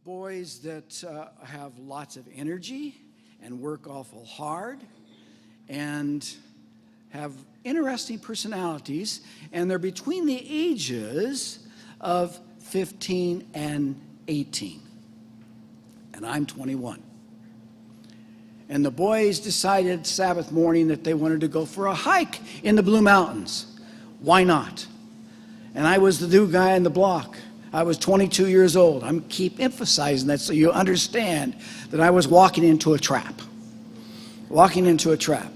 boys that have lots of energy and work awful hard and have interesting personalities, and they're between the ages of 15 and 18. And I'm 21. And the boys decided Sabbath morning that they wanted to go for a hike in the Blue Mountains. Why not? And I was the new guy in the block. I was 22 years old. I keep emphasizing that so you understand that I was walking into a trap. Walking into a trap.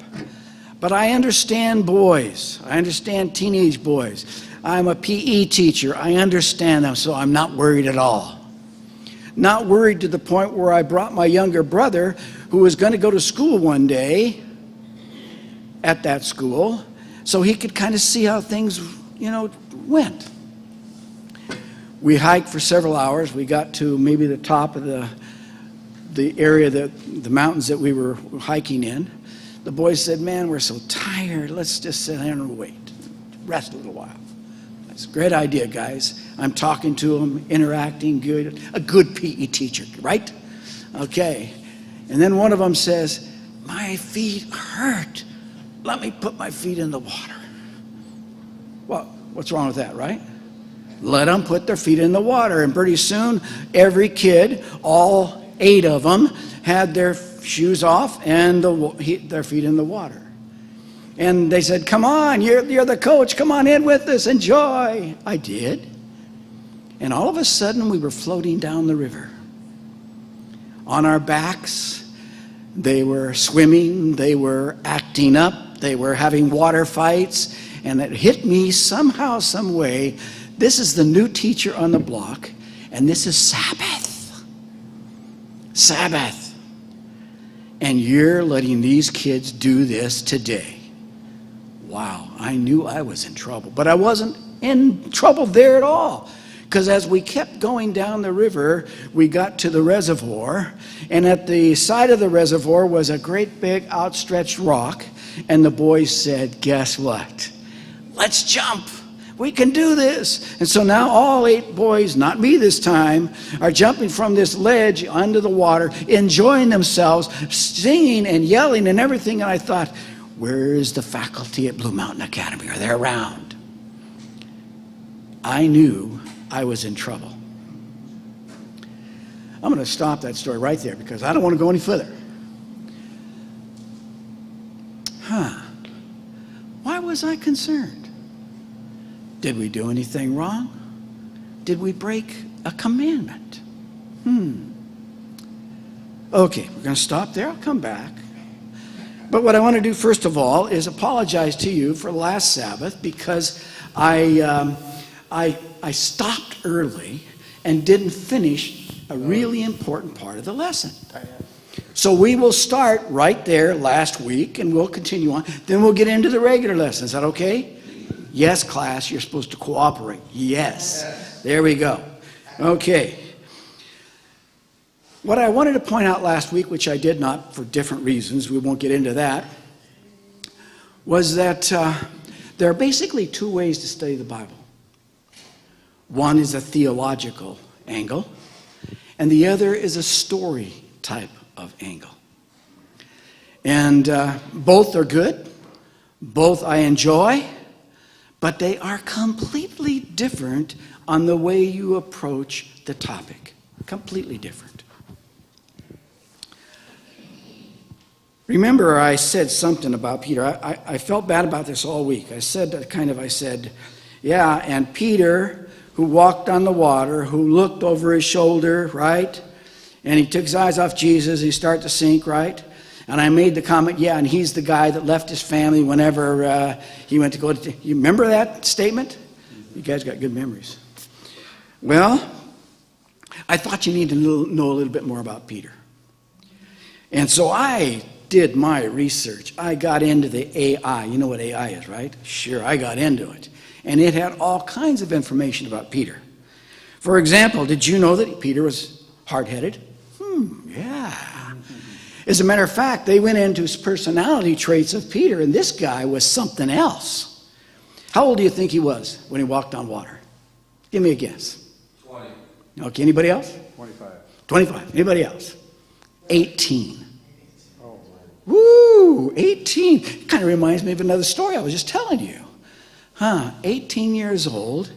But I understand boys. I understand teenage boys. I'm a PE teacher. I understand them, so I'm not worried at all. Not worried to the point where I brought my younger brother, who was going to go to school one day at that school, so he could kind of see how things, went. We hiked for several hours. We got to maybe the top of the area, the mountains that we were hiking in. The boys said, "Man, we're so tired. Let's just sit down and wait. Rest a little while." That's a great idea, guys. I'm talking to them, interacting, good. A good PE teacher, right? Okay. And then one of them says, "My feet hurt. Let me put my feet in the water." Well, what's wrong with that, right? Let them put their feet in the water. And pretty soon, every kid, all 8 of them, had their shoes off and their feet in the water. And they said, "Come on, you're the coach. Come on in with us. Enjoy." I did. And all of a sudden, we were floating down the river. On our backs, they were swimming. They were acting up. They were having water fights. And it hit me somehow, some way. This is the new teacher on the block, and this is Sabbath. Sabbath. And you're letting these kids do this today. Wow, I knew I was in trouble, but I wasn't in trouble there at all. Because as we kept going down the river, we got to the reservoir, and at the side of the reservoir was a great big outstretched rock, and the boys said, "Guess what? Let's jump. We can do this." And so now all 8 boys, not me this time, are jumping from this ledge onto the water, enjoying themselves, singing and yelling and everything. And I thought, where is the faculty at Blue Mountain Academy? Are they around? I knew I was in trouble. I'm going to stop that story right there because I don't want to go any further. Why was I concerned? Did we do anything wrong? Did we break a commandment? Okay, we're going to stop there. I'll come back. But what I want to do first of all is apologize to you for last Sabbath because I stopped early and didn't finish a really important part of the lesson. So we will start right there last week and we'll continue on. Then we'll get into the regular lesson. Is that okay? Yes, class, you're supposed to cooperate. Yes. There we go. Okay. What I wanted to point out last week, which I did not for different reasons, we won't get into that, was that there are basically 2 ways to study the Bible. One is a theological angle, and the other is a story type of angle. And both are good. Both I enjoy. But they are completely different on the way you approach the topic. Completely different. Remember, I said something about Peter. I felt bad about this all week. I said, yeah, and Peter, who walked on the water, who looked over his shoulder, right? And he took his eyes off Jesus. He started to sink, right? And I made the comment, yeah, and he's the guy that left his family whenever he went to go to... You remember that statement? You guys got good memories. Well, I thought you needed to know a little bit more about Peter. And so I did my research. I got into the AI. You know what AI is, right? Sure, I got into it. And it had all kinds of information about Peter. For example, did you know that Peter was hard-headed? Yeah. As a matter of fact, they went into personality traits of Peter, and this guy was something else. How old do you think he was when he walked on water? Give me a guess. 20. Okay, anybody else? 25. 25. Anybody else? 18. Woo, 18. Kind of reminds me of another story I was just telling you. 18 years old.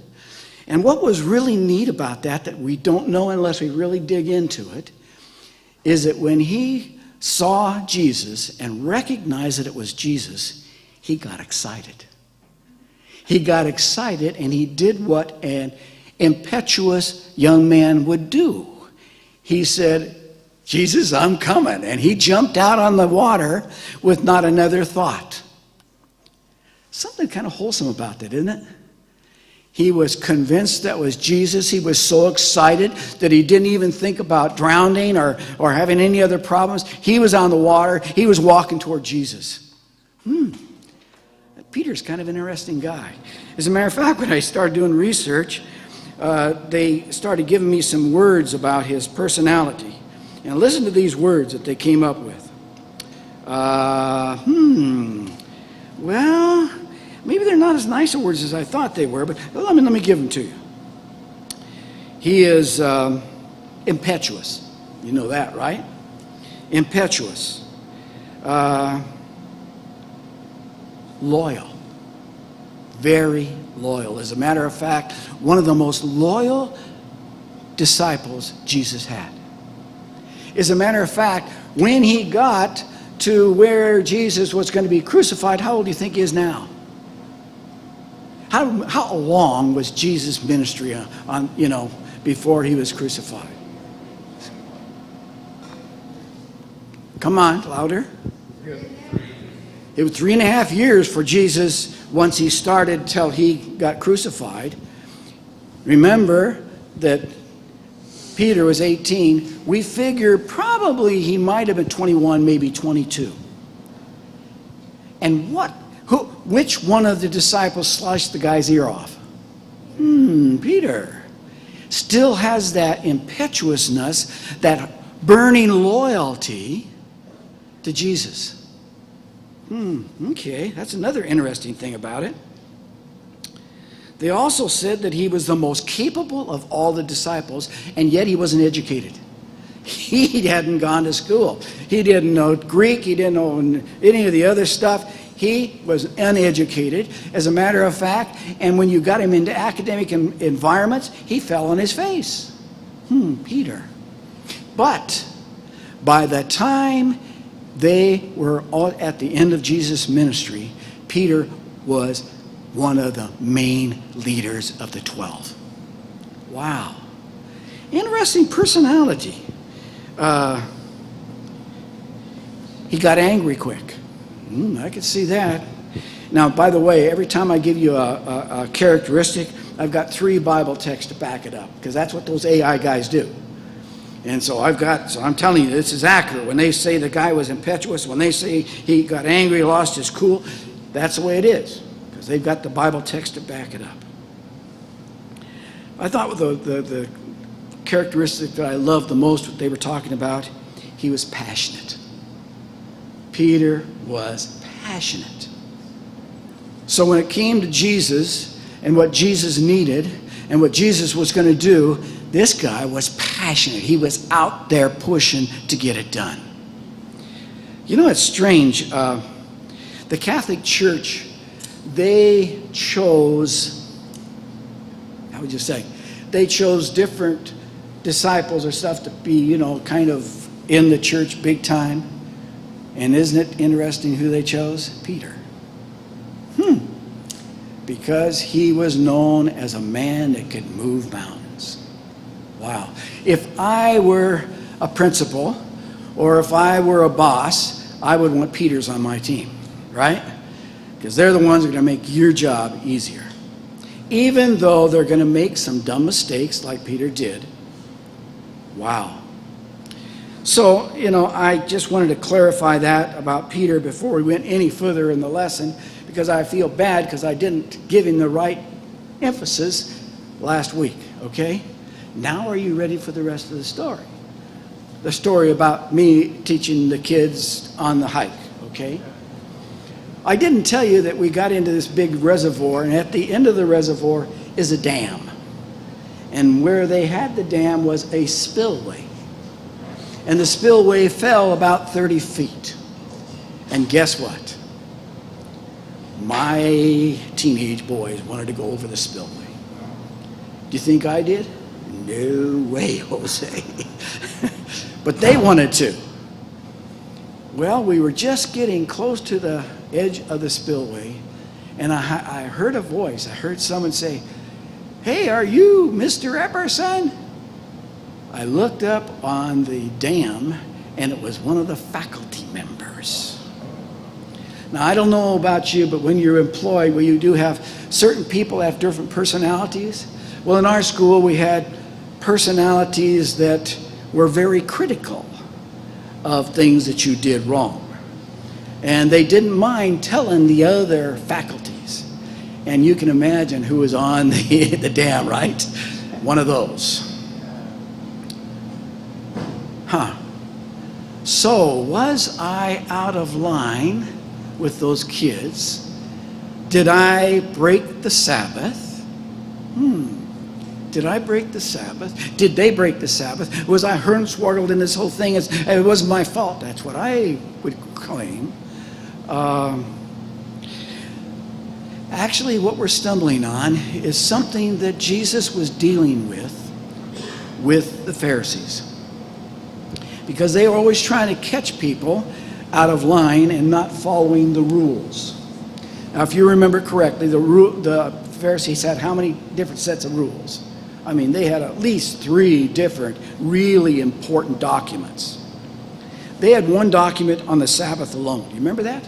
And what was really neat about that we don't know unless we really dig into it, is that when he saw Jesus and recognized that it was Jesus, he got excited. He got excited and he did what an impetuous young man would do. He said, Jesus, I'm coming. And he jumped out on the water with not another thought. Something kind of wholesome about that, isn't it? He was convinced that was Jesus. He was so excited that he didn't even think about drowning or having any other problems. He was on the water. He was walking toward Jesus. Peter's kind of an interesting guy. As a matter of fact, when I started doing research, they started giving me some words about his personality. And listen to these words that they came up with. Well, maybe they're not as nice words as I thought they were, but let me give them to you. He is impetuous. You know that, right? Impetuous. Loyal. Very loyal. As a matter of fact, one of the most loyal disciples Jesus had. As a matter of fact, when he got to where Jesus was going to be crucified, how old do you think he is now? How long was Jesus' ministry before he was crucified? Come on, louder. It was 3.5 years for Jesus once he started till he got crucified. Remember that Peter was 18. We figure probably he might have been 21, maybe 22. And which one of the disciples sliced the guy's ear off? Peter. Still has that impetuousness, that burning loyalty to Jesus. Okay, that's another interesting thing about it. They also said that he was the most capable of all the disciples, and yet he wasn't educated. He hadn't gone to school. He didn't know Greek. He didn't know any of the other stuff. He was uneducated, as a matter of fact, and when you got him into academic environments, he fell on his face. Peter. But by the time they were all at the end of Jesus' ministry, Peter was one of the main leaders of the 12. Wow. Interesting personality. He got angry quick. I could see that. Now, by the way, every time I give you a characteristic, I've got 3 Bible texts to back it up, because that's what those AI guys do. And so I'm telling you, this is accurate. When they say the guy was impetuous, when they say he got angry, lost his cool, that's the way it is, because they've got the Bible text to back it up. I thought the characteristic that I loved the most, what they were talking about, he was passionate. Peter was passionate. So when it came to Jesus and what Jesus needed and what Jesus was going to do, this guy was passionate. He was out there pushing to get it done. You know, it's strange. The Catholic Church, they chose, how would you say? They chose different disciples or stuff to be, kind of in the church big time. And isn't it interesting who they chose? Peter. Because he was known as a man that could move mountains. Wow. If I were a principal or if I were a boss, I would want Peters on my team, right? Because they're the ones that are going to make your job easier. Even though they're going to make some dumb mistakes like Peter did. Wow. So, I just wanted to clarify that about Peter before we went any further in the lesson, because I feel bad because I didn't give him the right emphasis last week, okay? Now are you ready for the rest of the story? The story about me teaching the kids on the hike, okay? I didn't tell you that we got into this big reservoir, and at the end of the reservoir is a dam. And where they had the dam was a spillway. and the spillway fell about 30 feet. And guess what? My teenage boys wanted to go over the spillway. Do you think I did? No way, Jose. But they wanted to. Well, we were just getting close to the edge of the spillway, and I heard a voice. I heard someone say, "Hey, are you Mr. Epperson?" I looked up on the dam, and it was one of the faculty members. Now, I don't know about you, but when you're employed, well, you do have certain people have different personalities. Well, in our school, we had personalities that were very critical of things that you did wrong. And they didn't mind telling the other faculties. And you can imagine who was on the dam, right? One of those. So, was I out of line with those kids? Did I break the Sabbath? Did I break the Sabbath? Did they break the Sabbath? Was I hornswoggled in this whole thing? It wasn't my fault. That's what I would claim. Actually, what we're stumbling on is something that Jesus was dealing with the Pharisees. Because they were always trying to catch people out of line and not following the rules. Now, if you remember correctly, the Pharisees had how many different sets of rules? I mean, they had at least 3 different really important documents. They had one document on the Sabbath alone. Do you remember that?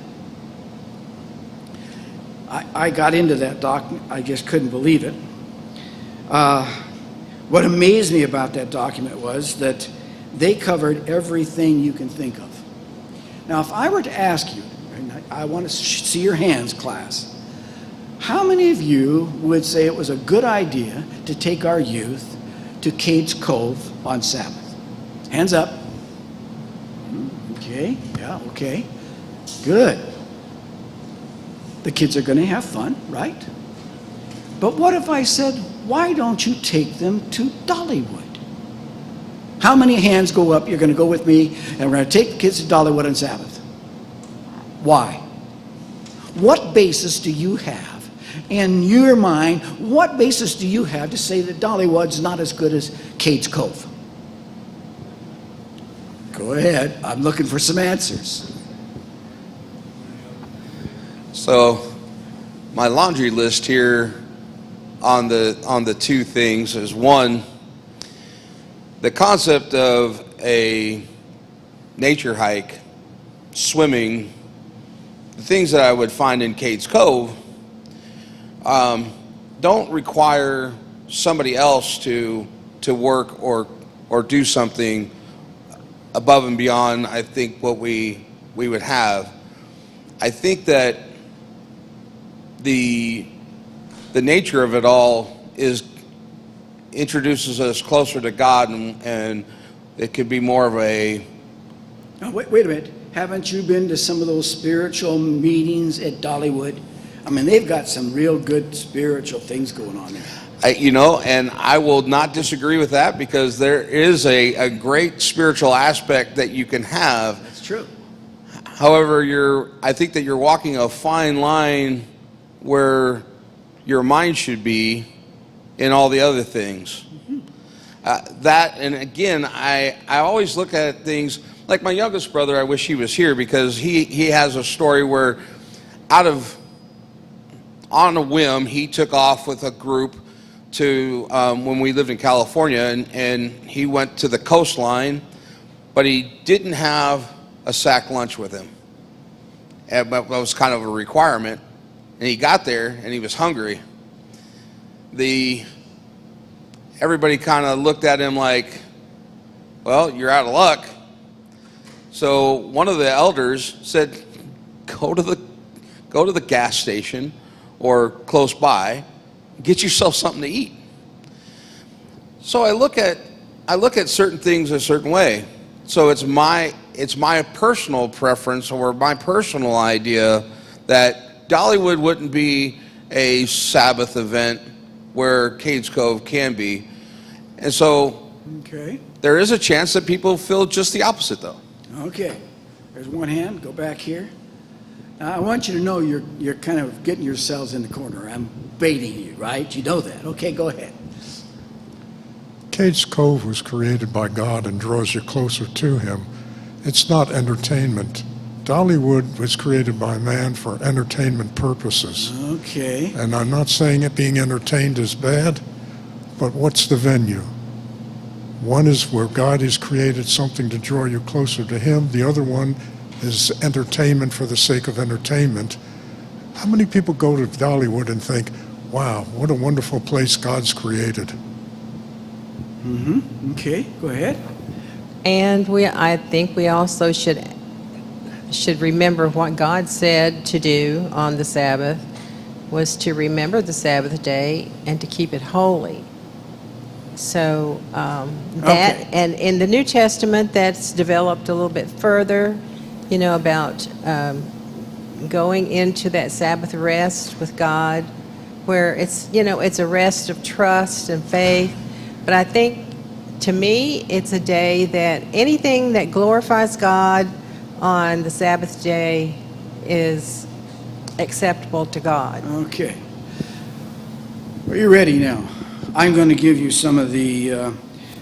I got into that document. I just couldn't believe it. What amazed me about that document was that they covered everything you can think of. Now, if I were to ask you, and I want to see your hands, class, how many of you would say it was a good idea to take our youth to Cades Cove on Sabbath? Hands up. Okay, yeah, okay. Good. The kids are going to have fun, right? But what if I said, why don't you take them to Dollywood? How many hands go up? You're going to go with me, and we're going to take the kids to Dollywood on Sabbath. Why? What basis do you have? In your mind, what basis do you have to say that Dollywood's not as good as Cades Cove? Go ahead. I'm looking for some answers. So, my laundry list here on the 2 things is, one, the concept of a nature hike, swimming, the things that I would find in Cades Cove don't require somebody else to work or do something above and beyond, I think, what we would have. I think that the nature of it all introduces us closer to God, and it could be more of a... Now, wait a minute. Haven't you been to some of those spiritual meetings at Dollywood? I mean, they've got some real good spiritual things going on there. And I will not disagree with that, because there is a great spiritual aspect that you can have. That's true. However, I think that you're walking a fine line where your mind should be in all the other things. And again, I always look at things like my youngest brother. I wish he was here, because he has a story where on a whim, he took off with a group to when we lived in California, and he went to the coastline, but he didn't have a sack lunch with him. And that was kind of a requirement. And he got there, and he was hungry. Everybody kind of looked at him like, well, you're out of luck. So one of the elders said, go to the gas station or close by, get yourself something to eat. So I look at certain things a certain way. So it's my personal preference or my personal idea that Dollywood wouldn't be a Sabbath event where Cades Cove can be. And so okay. There is a chance that people feel just the opposite, though. Okay. There's one hand. Go back here. Now, I want you to know you're kind of getting yourselves in the corner. I'm baiting you, right? You know that. Okay, go ahead. Cades Cove was created by God and draws you closer to him. It's not entertainment. Dollywood was created by man for entertainment purposes. Okay. And I'm not saying it being entertained is bad, but what's the venue? One is where God has created something to draw you closer to him. The other one is entertainment for the sake of entertainment. How many people go to Dollywood and think, wow, what a wonderful place God's created? Okay, go ahead. And I think we also should remember what God said to do on the Sabbath was to remember the Sabbath day and to keep it holy. So that, Okay. and in the New Testament, that's developed a little bit further, about going into that Sabbath rest with God, where it's a rest of trust and faith. But I think, to me, it's a day that anything that glorifies God on the Sabbath day is acceptable to God. Okay. Are you ready now? I'm going to give you some of the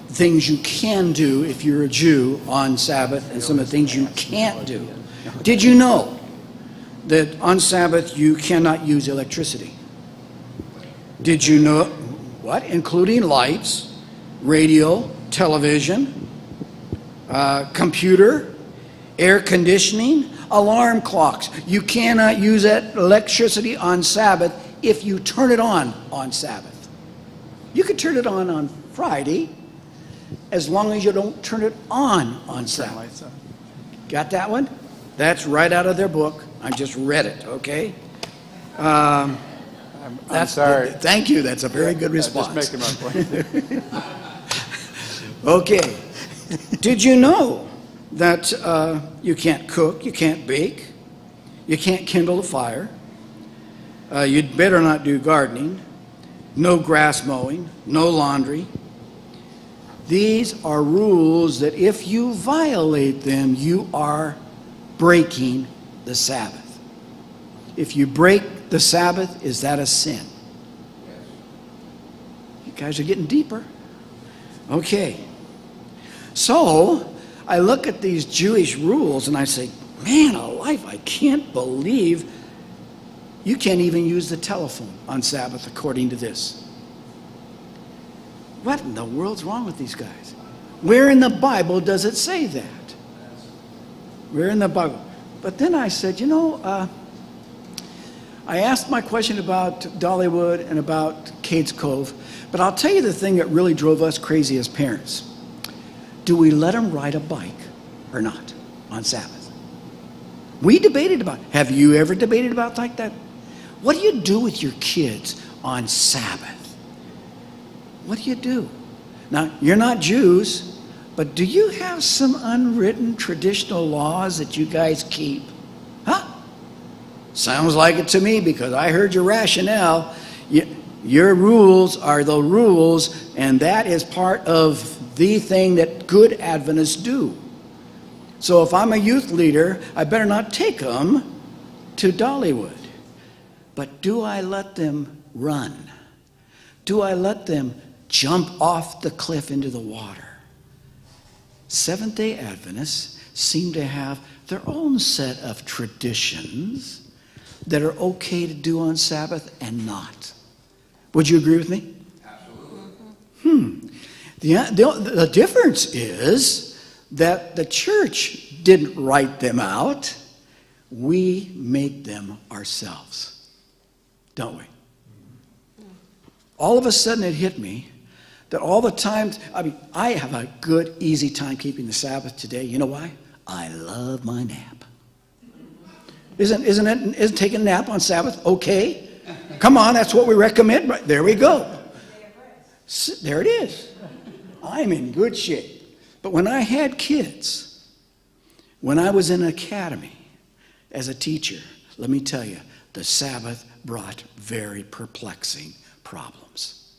things you can do if you're a Jew on Sabbath and some of the things you can't do. Did you know that on Sabbath you cannot use electricity? Did you know what? Including lights, radio, television, computer, air conditioning, alarm clocks. You cannot use that electricity on Sabbath if you turn it on Sabbath. You can turn it on Friday as long as you don't turn it on Sabbath. Got that one? That's right out of their book. I just read it, okay? I'm sorry. Thank you. That's a very good response. Just making my point. Okay. Did you know that you can't cook, you can't bake, you can't kindle a fire, you'd better not do gardening, no grass mowing, no laundry? These are rules that if you violate them, you are breaking the Sabbath. If you break the Sabbath, is that a sin? You guys are getting deeper. Okay. So, I look at these Jewish rules and I say, man alive, I can't believe you can't even use the telephone on Sabbath according to this. What in the world's wrong with these guys? Where in the Bible does it say that? Where in the Bible? But then I said, I asked my question about Dollywood and about Cades Cove, but I'll tell you the thing that really drove us crazy as parents. Do we let them ride a bike or not on Sabbath? We debated about it. Have you ever debated about like that? What do you do with your kids on Sabbath? What do you do? Now, you're not Jews, but do you have some unwritten traditional laws that you guys keep? Huh? Sounds like it to me because I heard your rationale. Your rules are the rules, and that is part of the thing that good Adventists do. So if I'm a youth leader, I better not take them to Dollywood. But do I let them run? Do I let them jump off the cliff into the water? Seventh-day Adventists seem to have their own set of traditions that are okay to do on Sabbath and not. Would you agree with me? Absolutely. The difference is that the church didn't write them out. We make them ourselves, don't we? All of a sudden it hit me that all the times, I have a good, easy time keeping the Sabbath today. You know why? I love my nap. Isn't taking a nap on Sabbath okay? Come on, that's what we recommend. Right, there we go. There it is. I'm in good shape. But when I had kids, when I was in an academy as a teacher, let me tell you, the Sabbath brought very perplexing problems.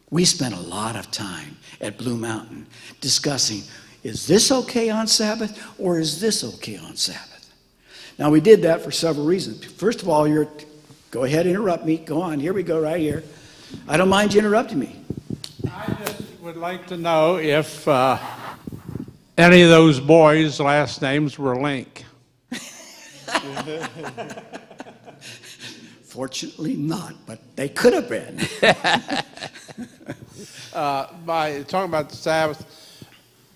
We spent a lot of time at Blue Mountain discussing, is this okay on Sabbath or is this okay on Sabbath? Now, we did that for several reasons. First of all, go ahead, interrupt me. Go on. Here we go, right here. I don't mind you interrupting me. I just would like to know if any of those boys' last names were Link. Fortunately not, but they could have been. By talking about the Sabbath,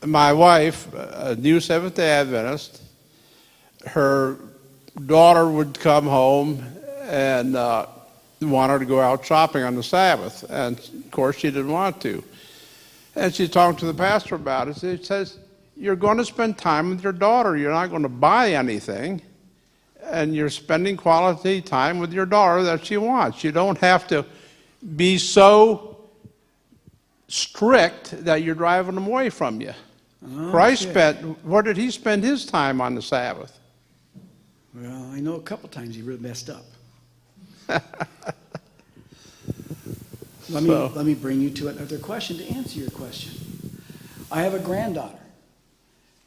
my wife, a new Seventh-day Adventist, her daughter would come home and want her to go out shopping on the Sabbath. And, of course, she didn't want to. And she talked to the pastor about it. He says, you're going to spend time with your daughter. You're not going to buy anything. And you're spending quality time with your daughter that she wants. You don't have to be so strict that you're driving them away from you. Okay. Christ where did he spend his time on the Sabbath? Well, I know a couple times he really messed up. Let me bring you to another question to answer your question. I have a granddaughter.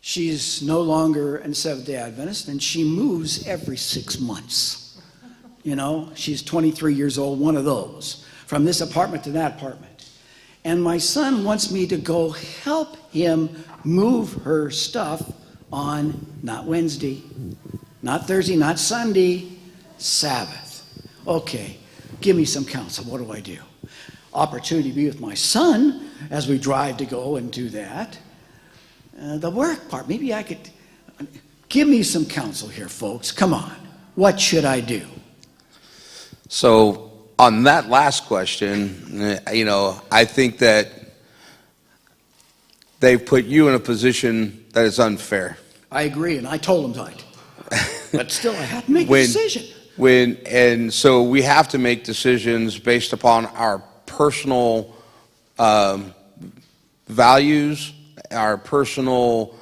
She's no longer a Seventh-day Adventist, and she moves every 6 months. You know, she's 23 years old, one of those, from this apartment to that apartment. And my son wants me to go help him move her stuff on not Wednesday, not Thursday, not Sunday, Sabbath. Okay, give me some counsel. What do I do? Opportunity to be with my son as we drive to go and do that. The work part, maybe I could, give me some counsel here, folks. Come on. What should I do? So on that last question, I think that they've put you in a position that is unfair. I agree, and I told them that. But still, I had to make a decision. And so we have to make decisions based upon our personal values, our personal,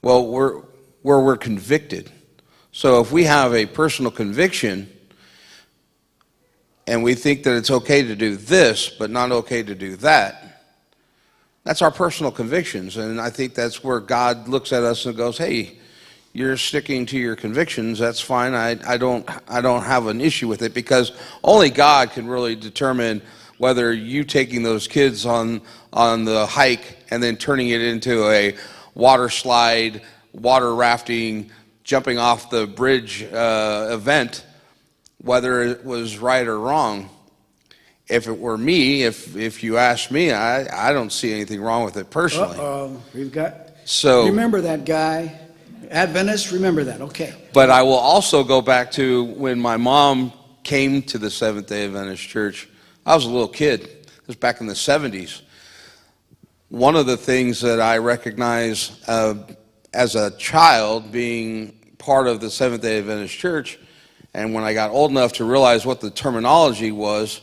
where we're convicted. So if we have a personal conviction and we think that it's okay to do this, but not okay to do that, that's our personal convictions. And I think that's where God looks at us and goes, hey, you're sticking to your convictions, that's fine. I don't have an issue with it, because only God can really determine whether you taking those kids on the hike and then turning it into a water slide, water rafting, jumping off the bridge event, whether it was right or wrong. If it were me, if you ask me, I don't see anything wrong with it personally. We've got, remember that guy, Adventist, remember that, okay. But I will also go back to when my mom came to the Seventh-day Adventist Church. I was a little kid. It was back in the 70s. One of the things that I recognize as a child being part of the Seventh-day Adventist Church, and when I got old enough to realize what the terminology was,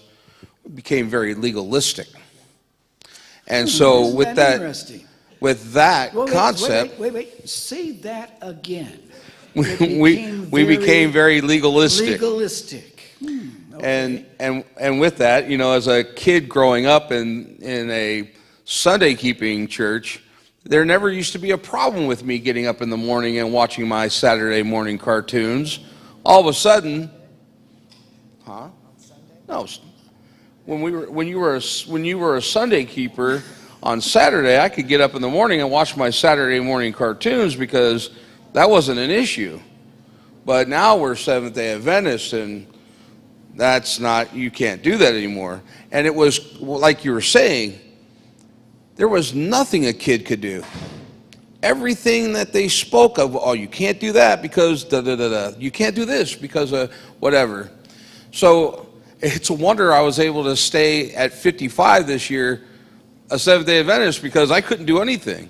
it became very legalistic. And so with that concept, wait, say that again. We became very legalistic. Okay. And with that, as a kid growing up in a Sunday keeping church, there never used to be a problem with me getting up in the morning and watching my Saturday morning cartoons. All of a sudden, no, when you were a Sunday keeper on Saturday, I could get up in the morning and watch my Saturday morning cartoons because that wasn't an issue. But now we're Seventh-day Adventists, and that's not, you can't do that anymore. And it was, like you were saying, there was nothing a kid could do. Everything that they spoke of, oh, you can't do that because da-da-da-da. You can't do this because of whatever. So it's a wonder I was able to stay at 55 this year, a Seventh-day Adventist, because I couldn't do anything.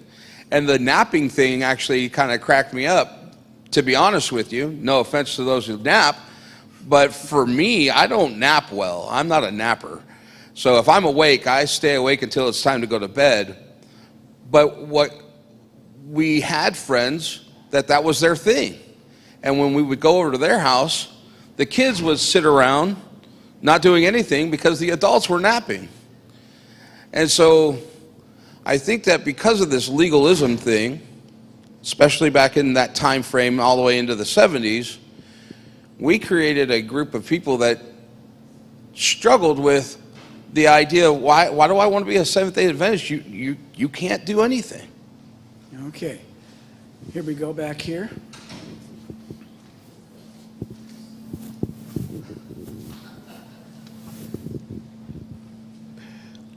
And the napping thing actually kind of cracked me up, to be honest with you. No offense to those who nap, but for me, I don't nap well. I'm not a napper. So if I'm awake, I stay awake until it's time to go to bed. But we had friends that was their thing. And when we would go over to their house, the kids would sit around not doing anything because the adults were napping. And so I think that because of this legalism thing, especially back in that time frame all the way into the 70s, we created a group of people that struggled with the idea, why do I want to be a Seventh-day Adventist? You can't do anything. Okay. Here we go back here.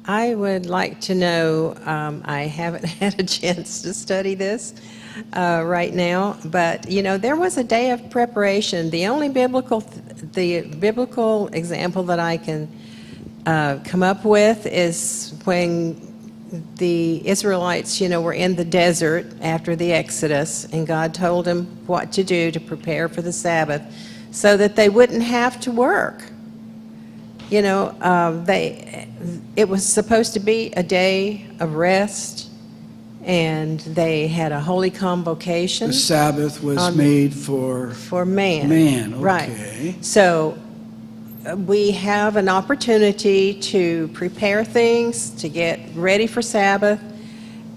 I would like to know, I haven't had a chance to study this right now, but there was a day of preparation. The only biblical example that I can come up with is when the Israelites, were in the desert after the Exodus, and God told them what to do to prepare for the Sabbath so that they wouldn't have to work. It was supposed to be a day of rest, and they had a holy convocation. The Sabbath was made for man. Man, okay. Right. So we have an opportunity to prepare things, to get ready for Sabbath,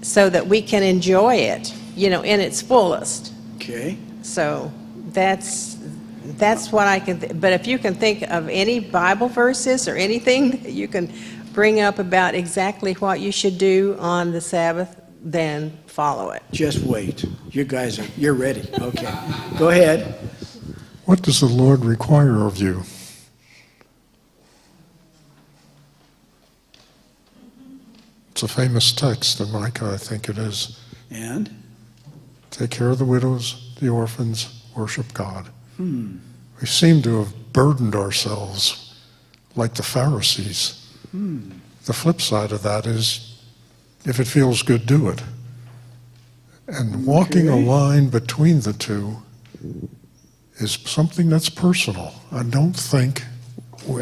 so that we can enjoy it, in its fullest. Okay. So that's what I can, but if you can think of any Bible verses or anything that you can bring up about exactly what you should do on the Sabbath, then follow it. Just wait. You guys you're ready. Okay. Go ahead. What does the Lord require of you? It's a famous text in Micah, I think it is. And? Take care of the widows, the orphans, worship God. We seem to have burdened ourselves like the Pharisees. The flip side of that is, if it feels good, do it. And walking a line between the two is something that's personal. I don't think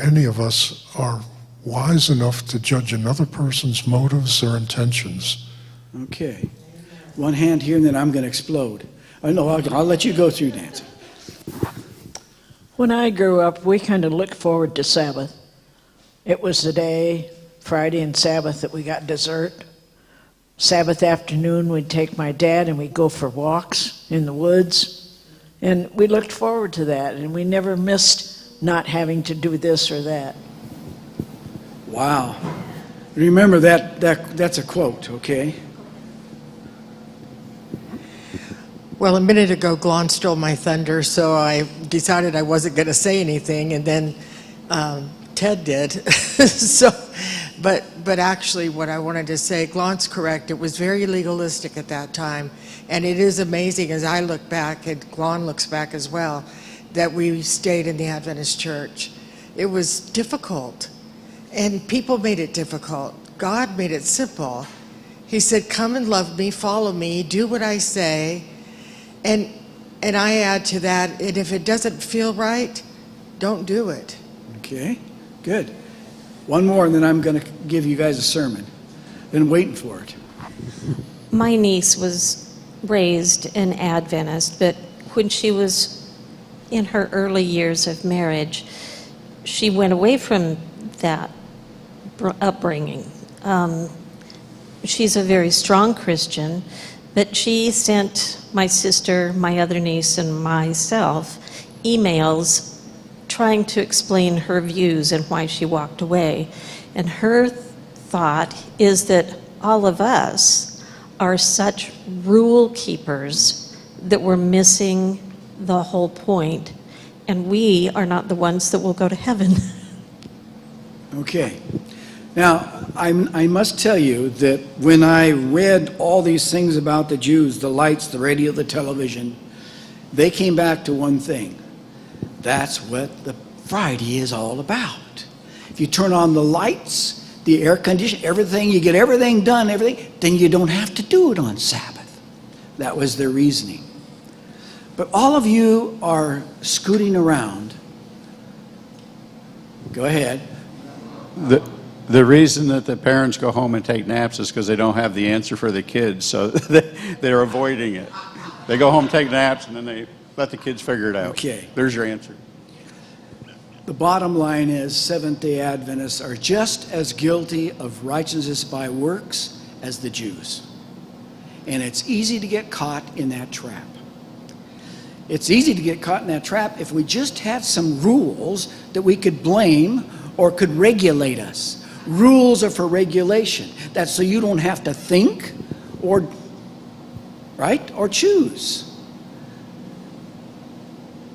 any of us are wise enough to judge another person's motives or intentions. Okay. One hand here, and then I'm going to explode. No, I'll let you go through, Nancy. When I grew up, we kind of looked forward to Sabbath. It was the day, Friday and Sabbath, that we got dessert. Sabbath afternoon, we'd take my dad and we'd go for walks in the woods. And we looked forward to that, and we never missed not having to do this or that. Wow. Remember that's a quote, okay? Well, a minute ago, Glon stole my thunder, so I decided I wasn't going to say anything, and then Ted did. But actually, what I wanted to say, Glon's correct. It was very legalistic at that time, and it is amazing as I look back, and Glon looks back as well, that we stayed in the Adventist church. It was difficult, and people made it difficult. God made it simple. He said, "Come and love me, follow me, do what I say." And I add to that, and if it doesn't feel right, don't do it. Okay, good. One more, and then I'm going to give you guys a sermon. Been waiting for it. My niece was raised an Adventist, but when she was in her early years of marriage, she went away from that upbringing. She's a very strong Christian, but she sent my sister, my other niece, and myself emails trying to explain her views and why she walked away. And her thought is that all of us are such rule keepers that we're missing the whole point, and we are not the ones that will go to heaven. Okay. Now, I must tell you that when I read all these things about the Jews, the lights, the radio, the television, they came back to one thing. That's what the Friday is all about. If you turn on the lights, the air conditioning, everything, you get everything done, then you don't have to do it on Sabbath. That was their reasoning. But all of you are scooting around. Go ahead. The reason that the parents go home and take naps is because they don't have the answer for the kids, so they're avoiding it. They go home, take naps, and then they let the kids figure it out. Okay. There's your answer. The bottom line is Seventh-day Adventists are just as guilty of righteousness by works as the Jews. And it's easy to get caught in that trap. It's easy to get caught in that trap if we just had some rules that we could blame or could regulate us. Rules are for regulation. That's so you don't have to think or, right, or choose.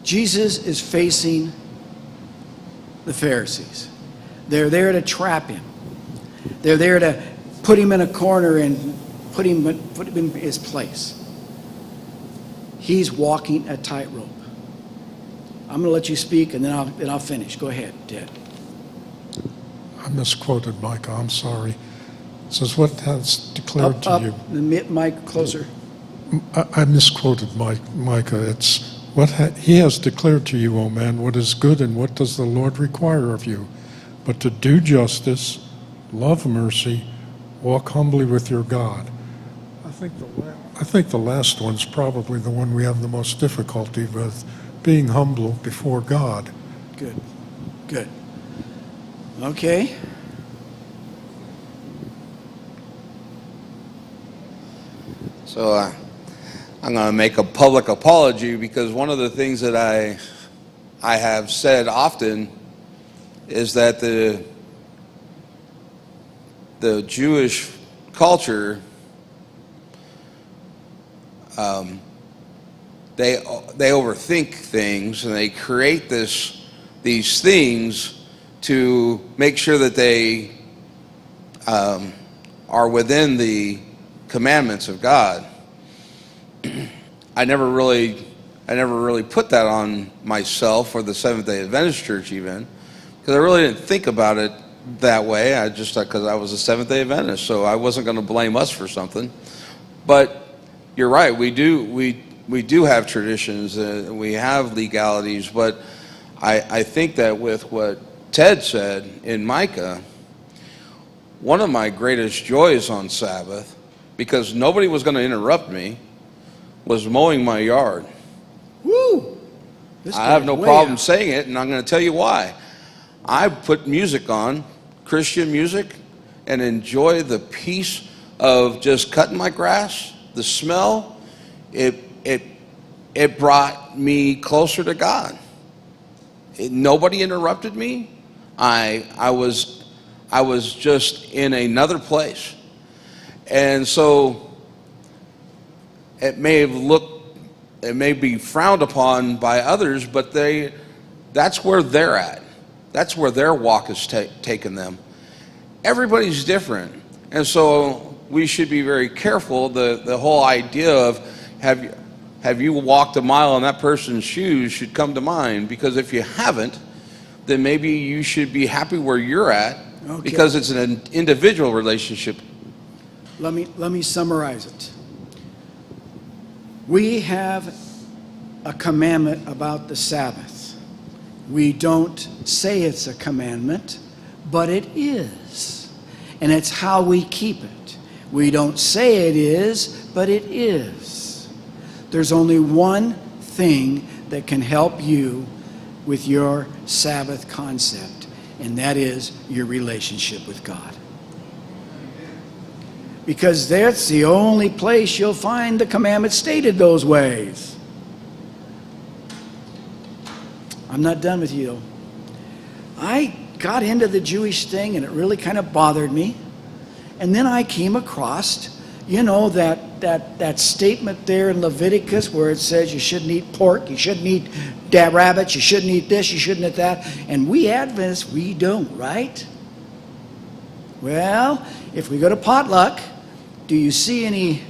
Jesus is facing the Pharisees. They're there to trap him. They're there to put him in a corner and put him in his place. He's walking a tightrope. I'm going to let you speak, and then I'll finish. Go ahead, Ted. I misquoted Micah. I'm sorry. It says, what has declared to you? The mic closer. I misquoted Micah. It's he has declared to you, O man, what is good and what does the Lord require of you, but to do justice, love mercy, walk humbly with your God. I think the last one's probably the one we have the most difficulty with, being humble before God. Good. Good. Okay. So I'm going to make a public apology, because one of the things that I have said often is that the Jewish culture, they overthink things, and they create these things to make sure that they are within the commandments of God. I never really put that on myself or the Seventh-day Adventist Church even, because I really didn't think about it that way. I just thought, because I was a Seventh-day Adventist, so I wasn't going to blame us for something. But you're right, we do have traditions, we have legalities, but I think that with what Ted said in Micah, one of my greatest joys on Sabbath, because nobody was going to interrupt me, was mowing my yard. Woo! I have no problem saying it, and I'm going to tell you why. I put music on, Christian music, and enjoy the peace of just cutting my grass, the smell. It brought me closer to God. Nobody interrupted me. I was just in another place. And so it may be frowned upon by others, but that's where they're at. That's where their walk has taken them. Everybody's different. And so we should be very careful. The whole idea of have you walked a mile in that person's shoes should come to mind, because if you haven't, then maybe you should be happy where you're at, because it's an individual relationship. Let me summarize it. We have a commandment about the Sabbath. We don't say it's a commandment, but it is. And it's how we keep it. We don't say it is, but it is. There's only one thing that can help you with your Sabbath concept, and that is your relationship with God. Because that's the only place you'll find the commandment stated those ways. I'm not done with you. I got into the Jewish thing, and it really kind of bothered me. And then I came across, that statement there in Leviticus where it says you shouldn't eat pork, you shouldn't eat rabbits, you shouldn't eat this, you shouldn't eat that. And we Adventists, we don't, right? Well, if we go to potluck, do you see any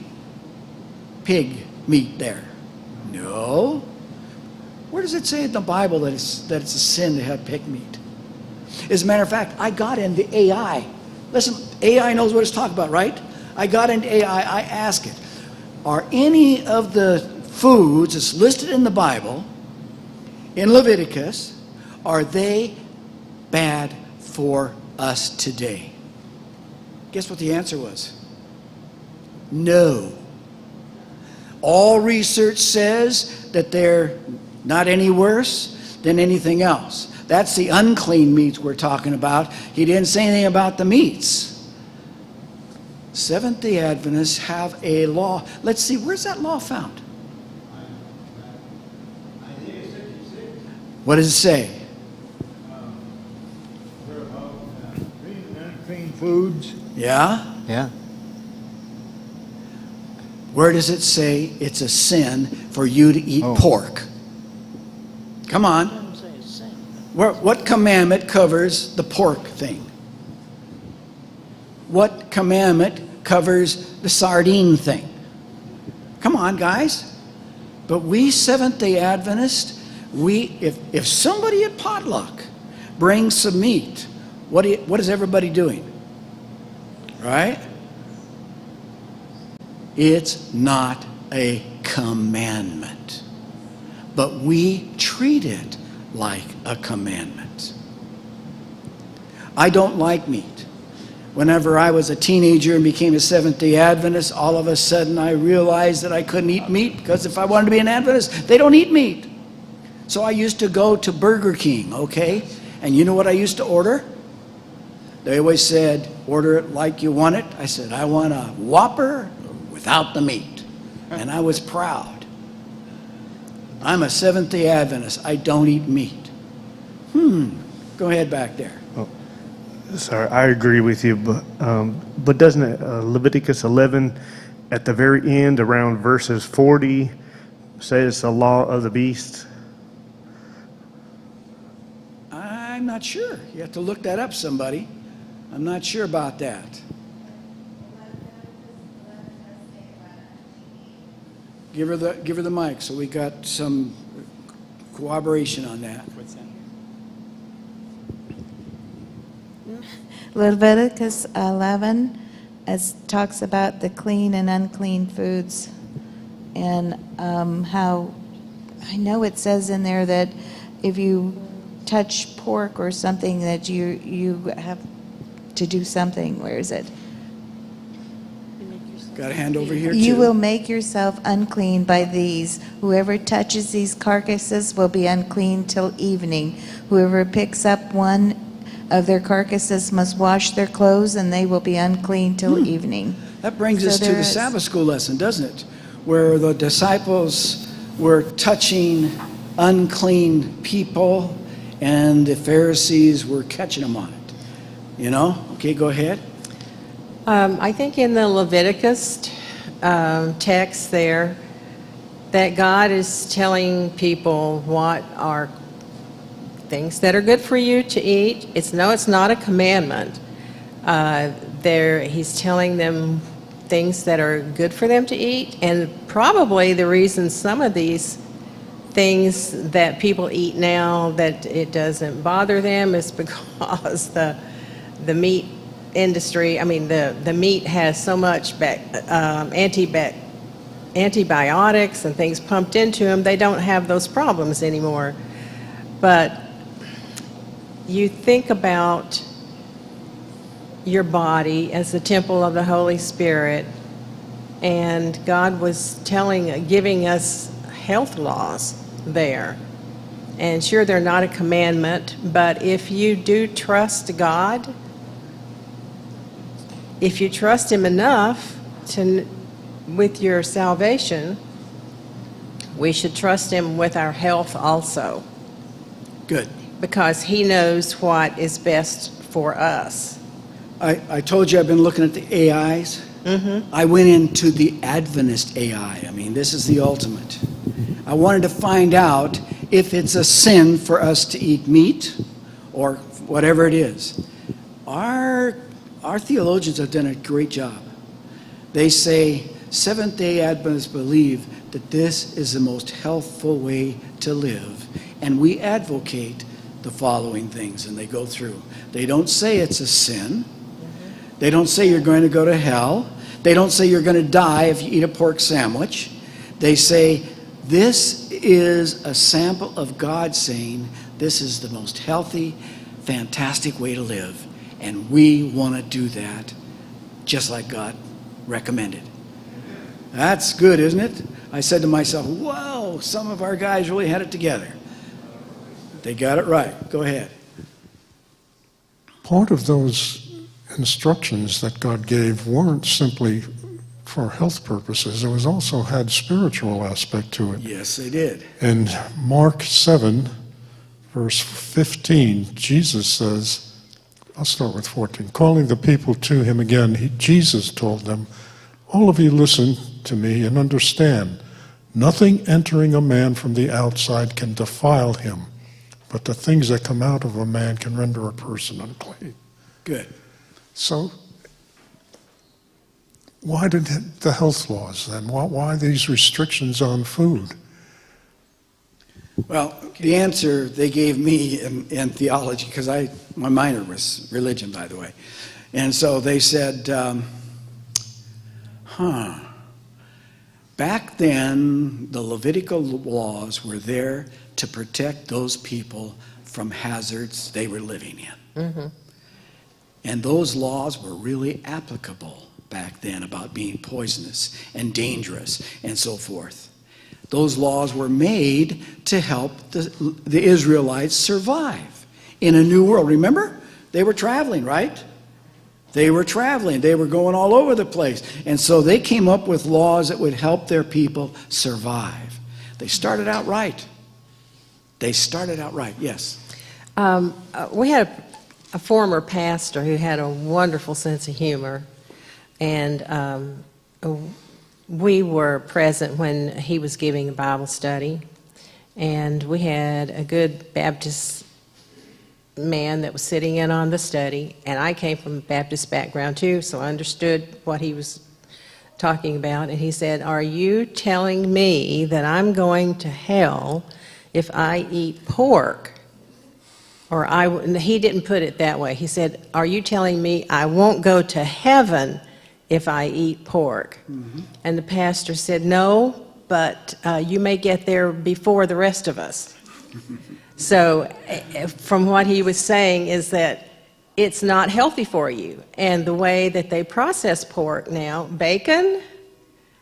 pig meat there? No. Where does it say in the Bible that it's a sin to have pig meat? As a matter of fact, I got into AI. Listen, AI knows what it's talking about, right? I got into AI. I asked it, are any of the foods that's listed in the Bible, in Leviticus, are they bad for us today? Guess what the answer was? No. All research says that they're not any worse than anything else. That's the unclean meats we're talking about. He didn't say anything about the meats. Seventh-day Adventists have a law. Let's see, where's that law found? What does it say? Unclean foods. Yeah? Yeah. Where does it say it's a sin for you to eat pork? Come on. What commandment covers the pork thing? What commandment covers the sardine thing? Come on, guys. But we Seventh-day Adventists, if somebody at potluck brings some meat, what is everybody doing? Right? It's not a commandment, but we treat it like a commandment. I don't like meat. Whenever I was a teenager and became a Seventh-day Adventist, all of a sudden I realized that I couldn't eat meat because if I wanted to be an Adventist, they don't eat meat. So I used to go to Burger King, okay? And you know what I used to order? They always said, order it like you want it. I said, I want a Whopper without the meat. And I was proud. I'm a Seventh-day Adventist. I don't eat meat. Go ahead back there. Sorry, I agree with you, but doesn't it, Leviticus 11 at the very end around verses 40 say it's the law of the beast? I'm not sure. You have to look that up, somebody. I'm not sure about that. Give her the mic so we got some cooperation on that. Leviticus 11 talks about the clean and unclean foods, and how I know it says in there that if you touch pork or something that you have to do something. Where is it? Got a hand over here, You too. will make yourself unclean by these. Whoever touches these carcasses will be unclean till evening. Whoever picks up one of their carcasses must wash their clothes, and they will be unclean till evening. That brings So us to there the is- Sabbath school lesson, doesn't it? Where the disciples were touching unclean people, and the Pharisees were catching them on it. You know? Okay, go ahead. I think in the Leviticus text there, that God is telling people what are things that are good for you to eat. It's not a commandment. He's telling them things that are good for them to eat, and probably the reason some of these things that people eat now that it doesn't bother them is because the meat industry, the meat has so much antibiotics and things pumped into them, they don't have those problems anymore. But you think about your body as the temple of the Holy Spirit, and God was giving us health laws there. And sure, they're not a commandment, but if you do trust God, if you trust Him enough with your salvation, we should trust Him with our health also. Good. Because He knows what is best for us. I told you I've been looking at the AIs. I went into the Adventist AI. This is the ultimate. I wanted to find out if it's a sin for us to eat meat or whatever it is. Our theologians have done a great job. They say Seventh-day Adventists believe that this is the most healthful way to live, and we advocate the following things, and they go through. They don't say it's a sin. They don't say you're going to go to hell. They don't say you're going to die if you eat a pork sandwich. They say this is a sample of God saying this is the most healthy, fantastic way to live, and we want to do that just like God recommended. That's good, isn't it? I said to myself, whoa, some of our guys really had it together. They got it right. Go ahead. Part of those instructions that God gave weren't simply for health purposes. It was also had spiritual aspect to it. Yes, they did. In Mark 7, verse 15, Jesus says, I'll start with 14. Calling the people to him again, Jesus told them, all of you listen to me and understand. Nothing entering a man from the outside can defile him, but the things that come out of a man can render a person unclean. Good. So, why did the health laws then? Why these restrictions on food? Well, the answer they gave me in theology, because my minor was religion, by the way. And so they said, back then, the Levitical laws were there to protect those people from hazards they were living in. Mm-hmm. And those laws were really applicable back then about being poisonous and dangerous and so forth. Those laws were made to help the Israelites survive in a new world. Remember? They were traveling, right? They were traveling. They were going all over the place. And so they came up with laws that would help their people survive. They started out right. Yes. We had a former pastor who had a wonderful sense of humor, and we were present when he was giving a Bible study, and we had a good Baptist man that was sitting in on the study, and I came from a Baptist background too, so I understood what he was talking about. And he said, "Are you telling me that I'm going to hell if I eat pork?" Or he didn't put it that way. He said, "Are you telling me I won't go to heaven if I eat pork?" Mm-hmm. And the pastor said, "No, but you may get there before the rest of us." So from what he was saying is that it's not healthy for you. And the way that they process pork now, bacon,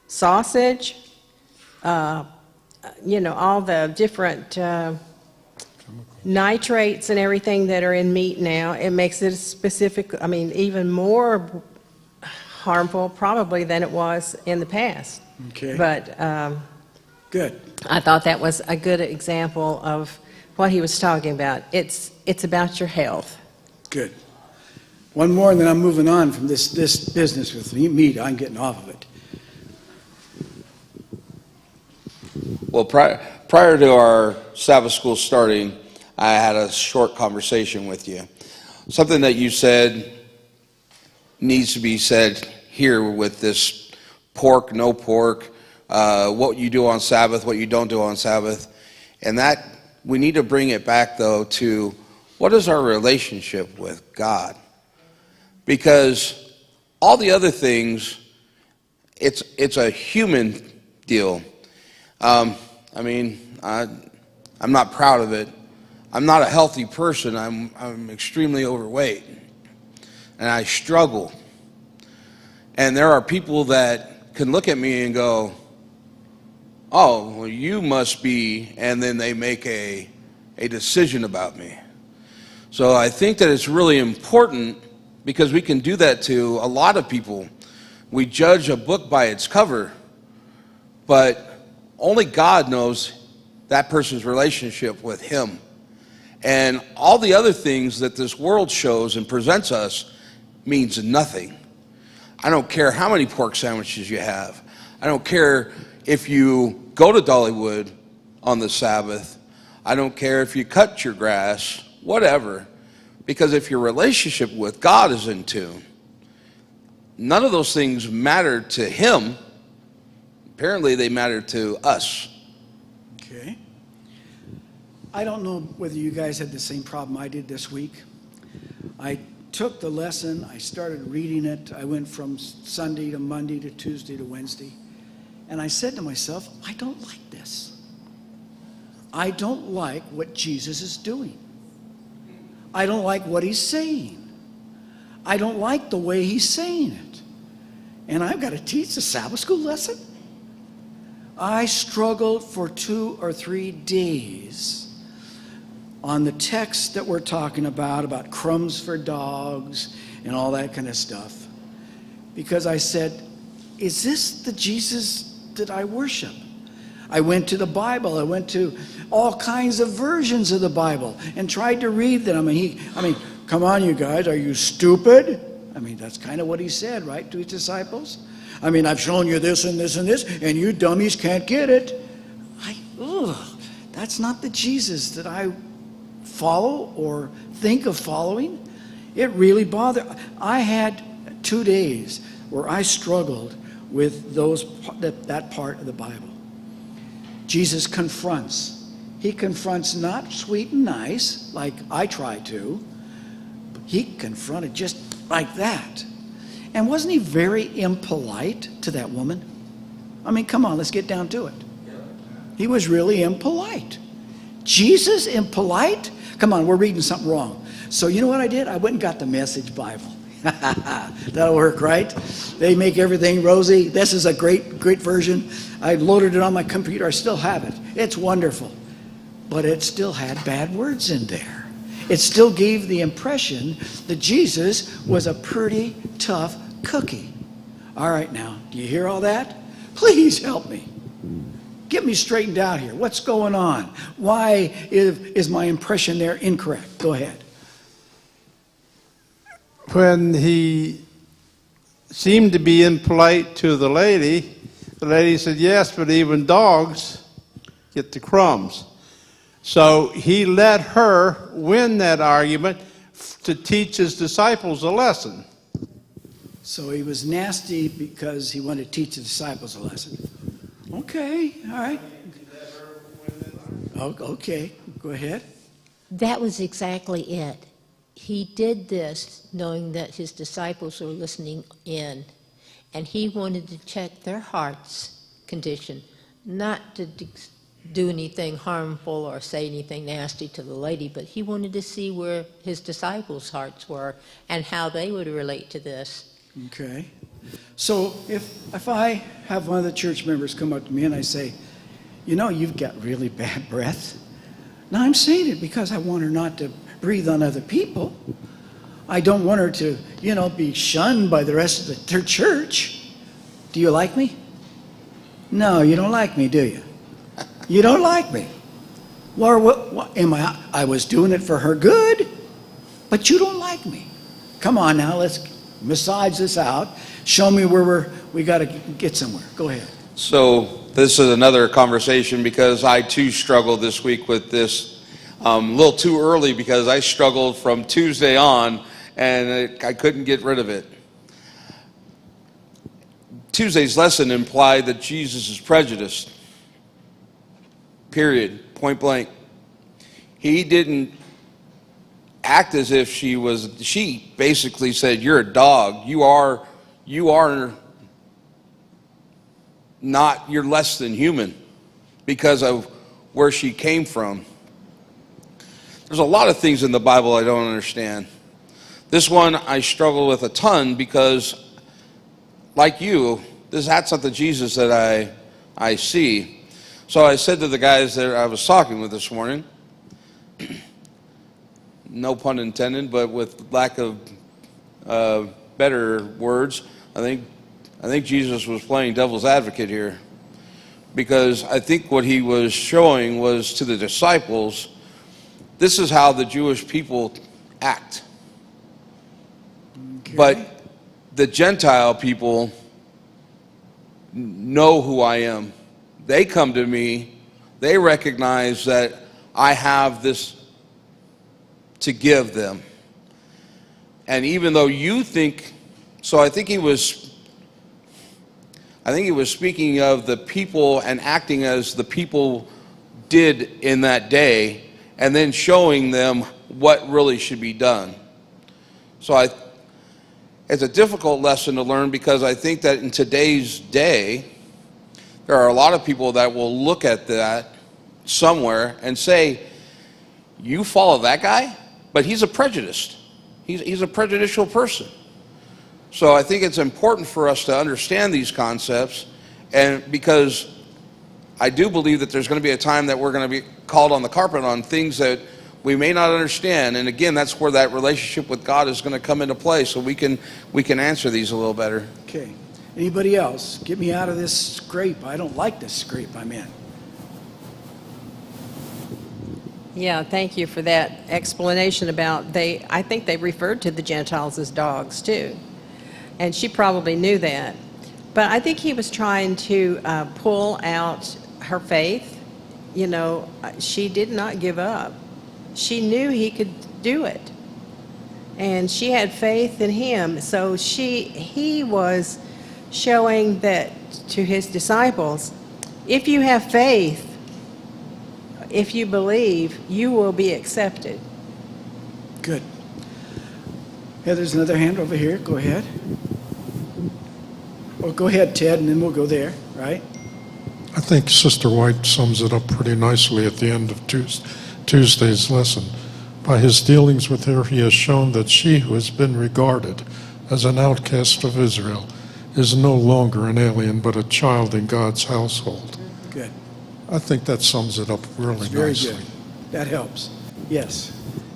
sausage, all the different nitrates and everything that are in meat now, it makes it even more harmful probably than it was in the past. Okay. But Good. I thought that was a good example of what he was talking about. It's about your health. Good. One more, and then I'm moving on from this business with meat. I'm getting off of it. Well, prior to our Sabbath school starting, I had a short conversation with you. Something that you said needs to be said here with this pork, no pork, what you do on Sabbath, what you don't do on Sabbath. And that we need to bring it back, though, to what is our relationship with God? Because all the other things, it's a human deal. I'm not proud of it. I'm not a healthy person. I'm extremely overweight, and I struggle. And there are people that can look at me and go, "Oh, well, you must be," and then they make a decision about me. So I think that it's really important, because we can do that to a lot of people. We judge a book by its cover, but only God knows that person's relationship with Him. And all the other things that this world shows and presents us means nothing. I don't care how many pork sandwiches you have. I don't care if you go to Dollywood on the Sabbath. I don't care if you cut your grass, whatever. Because if your relationship with God is in tune, none of those things matter to Him. Apparently they matter to us. Okay. I don't know whether you guys had the same problem I did this week. I took the lesson, I started reading it. I went from Sunday to Monday to Tuesday to Wednesday. And I said to myself, I don't like this. I don't like what Jesus is doing. I don't like what He's saying. I don't like the way He's saying it. And I've got to teach a Sabbath school lesson? I struggled for 2 or 3 days on the text that we're talking about crumbs for dogs and all that kind of stuff. Because I said, is this the Jesus that I worship? I went to the Bible. I went to all kinds of versions of the Bible and tried to read them. I mean, come on, you guys, are you stupid? I mean, that's kind of what he said, right, to his disciples? I mean, I've shown you this and this and this, and you dummies can't get it. That's not the Jesus that I follow or think of following. It really bothered. I had 2 days where I struggled with that part of the Bible. Jesus confronts. He confronts not sweet and nice, like I try to. He confronted just like that. And wasn't he very impolite to that woman? I mean, come on, let's get down to it. He was really impolite. Jesus impolite? Come on, we're reading something wrong. So you know what I did? I went and got the Message Bible. That'll work, right? They make everything rosy. This is a great version. I loaded it on my computer. I still have it. It's wonderful. But it still had bad words in there. It still gave the impression that Jesus was a pretty tough cookie. All right, now, do you hear all that? Please help me. Get me straightened out here. What's going on? Why is my impression there incorrect? Go ahead. When he seemed to be impolite to the lady said, yes, but even dogs get the crumbs. So he let her win that argument to teach his disciples a lesson. So he was nasty because he wanted to teach the disciples a lesson. Okay, all right. Okay, go ahead. That was exactly it. He did this knowing that his disciples were listening in, and he wanted to check their heart's condition, not to do anything harmful or say anything nasty to the lady, but he wanted to see where his disciples' hearts were and how they would relate to this. Okay. So if I have one of the church members come up to me and I say, you know, you've got really bad breath. Now I'm saying it because I want her not to breathe on other people. I don't want her to, be shunned by the rest of their church. Do you like me? No, you don't like me, do you? You don't like me. Well, what am I? I was doing it for her good, but you don't like me. Come on now, let's massage this out. Show me where we got to get somewhere. Go ahead. So this is another conversation because I too struggled this week with this. A little too early because I struggled from Tuesday on and I couldn't get rid of it. Tuesday's lesson implied that Jesus is prejudiced. Period. Point blank. He didn't act as if she basically said, you're a dog. You are not, you're less than human because of where she came from. There's a lot of things in the Bible I don't understand. This one I struggle with a ton because, like you, that's not the Jesus that I see. So I said to the guys that I was talking with this morning, no pun intended, but with lack of better words, I think Jesus was playing devil's advocate here. Because I think what he was showing was to the disciples, this is how the Jewish people act. Okay. But the Gentile people know who I am. They come to me. They recognize that I have this to give them. And even though you think, so I think he was speaking of the people and acting as the people did in that day, and then showing them what really should be done. So it's a difficult lesson to learn because I think that in today's day, there are a lot of people that will look at that somewhere and say, you follow that guy? But he's a prejudiced. He's a prejudicial person. So I think it's important for us to understand these concepts, and because I do believe that there's going to be a time that we're going to be called on the carpet on things that We may not understand, and again, that's where that relationship with God is going to come into play, so we can answer these a little better. Okay. Anybody else? Get me out of this scrape. I don't like this scrape I'm in. Yeah, thank you for that explanation about I think they referred to the Gentiles as dogs too. And she probably knew that. But I think he was trying to pull out her faith. You know, she did not give up. She knew he could do it. And she had faith in him. So he was showing that to his disciples, if you have faith, if you believe, you will be accepted. Good. Yeah, there's another hand over here. Go ahead. Oh, go ahead, Ted, and then we'll go there, right? I think Sister White sums it up pretty nicely at the end of Tuesday's lesson. By his dealings with her, he has shown that she who has been regarded as an outcast of Israel is no longer an alien but a child in God's household. Good. I think that sums it up really Very nicely. good. That helps. Yes.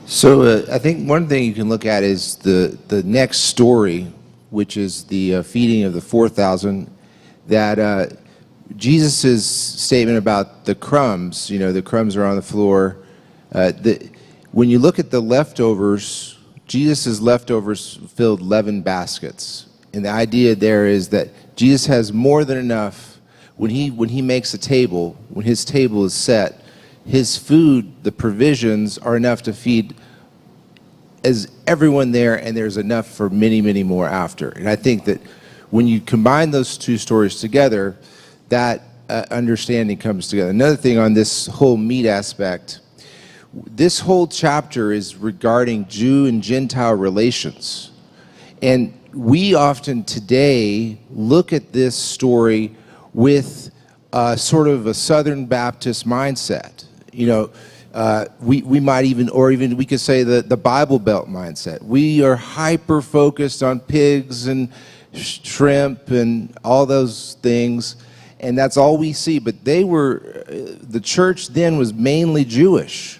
So I think one thing you can look at is the next story, which is the feeding of the 4,000, that Jesus' statement about the crumbs, the crumbs are on the floor. When you look at the leftovers, Jesus' leftovers filled 11 baskets. And the idea there is that Jesus has more than enough. When he makes a table, when his table is set, his food, the provisions, are enough to feed as everyone there, and there's enough for many, many more after. And I think that when you combine those two stories together, that understanding comes together. Another thing on this whole meat aspect, this whole chapter is regarding Jew and Gentile relations. And we often today look at this story with sort of a Southern Baptist mindset. We might even we could say the Bible Belt mindset. We are hyper focused on pigs and shrimp and all those things, and that's all we see. But the church then was mainly Jewish.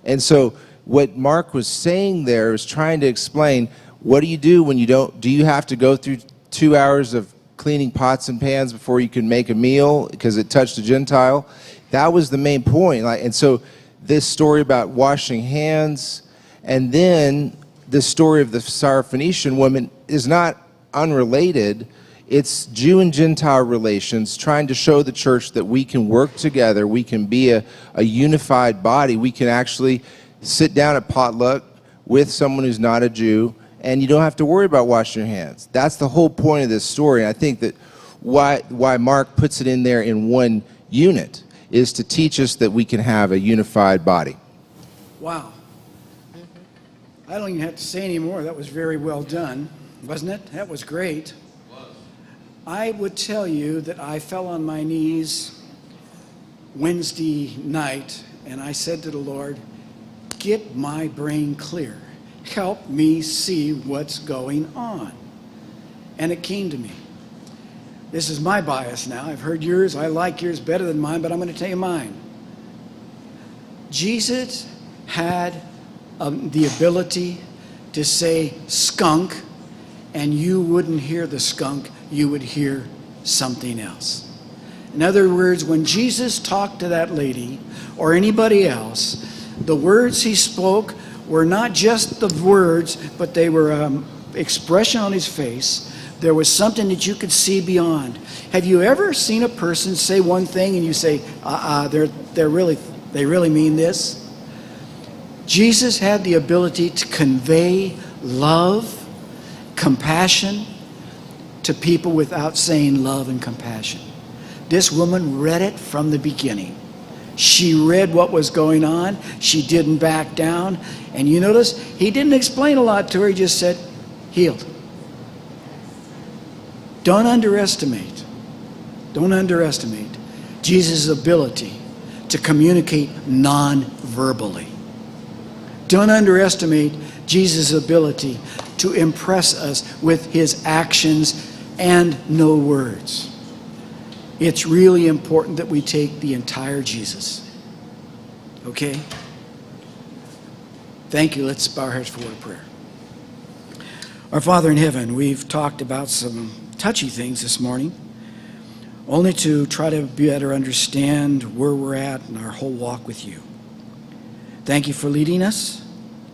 And so what Mark was saying there is trying to explain, what do you do when do you have to go through 2 hours of cleaning pots and pans before you can make a meal because it touched a Gentile? That was the main point. And so this story about washing hands, and then the story of the Syrophoenician woman is not unrelated. It's Jew and Gentile relations, trying to show the church that we can work together, we can be a unified body, we can actually sit down at potluck with someone who's not a Jew, and you don't have to worry about washing your hands. That's the whole point of this story. And I think that why Mark puts it in there in one unit is to teach us that we can have a unified body. Wow. I don't even have to say any more. That was very well done, wasn't it? That was great. I would tell you that I fell on my knees Wednesday night and I said to the Lord, get my brain clear. Help me see what's going on. And it came to me. This is my bias now. I've heard yours. I like yours better than mine, but I'm going to tell you mine. Jesus had the ability to say skunk, and you wouldn't hear the skunk. You would hear something else. In other words, when Jesus talked to that lady or anybody else, the words he spoke were not just the words, but they were expression on his face. There was something that you could see beyond. Have you ever seen a person say one thing and you say, they really mean this? Jesus had the ability to convey love, compassion to people without saying love and compassion. This woman read it from the beginning. She read what was going on. She didn't back down. And you notice, he didn't explain a lot to her. He just said, healed. Don't underestimate Jesus' ability to communicate non-verbally. Don't underestimate Jesus' ability to impress us with his actions and no words. It's really important that we take the entire Jesus. Okay? Thank you. Let's bow our heads for a word of prayer. Our Father in heaven, we've talked about some touchy things this morning, only to try to better understand where we're at in our whole walk with you. Thank you for leading us.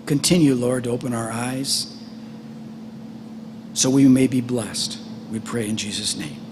Continue, Lord, to open our eyes so we may be blessed. We pray in Jesus' name.